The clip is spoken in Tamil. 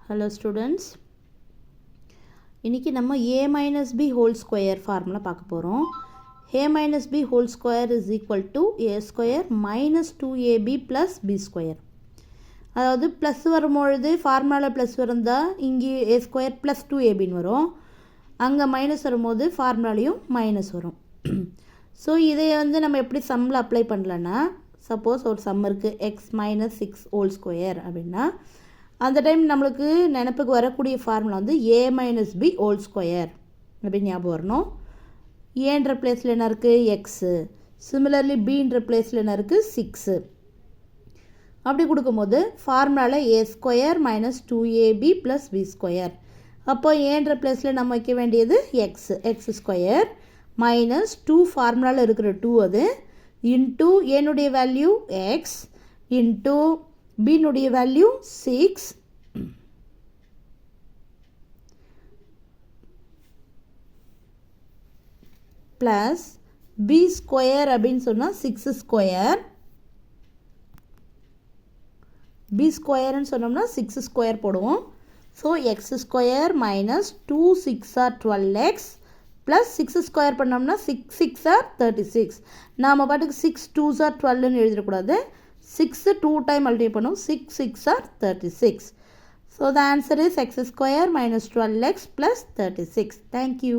Hello students, இன்னைக்கு நம்ம a minus b whole square formula பார்க்க போறோம். a minus b whole square is equal to a square minus 2ab plus b square. அதாவது ப்ளஸ் வரும்பொழுது ஃபார்முலாவில் ப்ளஸ் வருந்தா இங்கே a square plus 2abன்னு வரும். அங்கே மைனஸ் வரும்போது ஃபார்முலாலையும் மைனஸ் வரும். ஸோ இதை நம்ம எப்படி சம்மில் அப்ளை பண்ணலன்னா, சப்போஸ் ஒரு சம் இருக்குது x minus 6 whole square அப்படின்னா அந்த டைம் நம்மளுக்கு நினப்புக்கு வரக்கூடிய formula a minus b whole square அப்படின்னு ஞாபகம் வரணும். ஏன்ற பிளேஸில் என்ன இருக்குது எக்ஸு, சிமிலர்லி பின்ற பிளேஸில் என்ன இருக்குது 6. அப்படி கொடுக்கும்போது ஃபார்முலாவில் a square minus 2ab plus b square. அப்போ ஏன்ற பிளேஸில் நம்ம வைக்க வேண்டியது எக்ஸ் ஸ்கொயர் மைனஸ் 2 ஃபார்முலாவில் இருக்கிற 2 அது இன்ட்டு என்னுடைய வேல்யூ எக்ஸ் இன்ட்டு பின்னுடைய வேல்யூ 6 ப்ளஸ் பி ஸ்கொயர் அப்படின்னு சொன்னால் 6 ஸ்கொயர், பி ஸ்கொயர்னு சொன்னோம்னா 6 ஸ்கொயர் போடுவோம். So x square minus 2 6 or 12x plus 6 square பண்ணோம்னா 6 6 ஆர் 36. நாம் பாட்டுக்கு 6 2s ஆர் 12ன்னு எழுதிடக்கூடாது. 6 2 டைம் மல்டிப்ளை பண்ணும், 6 6 are 36. So the answer is x square minus 12x plus 36. Thank you.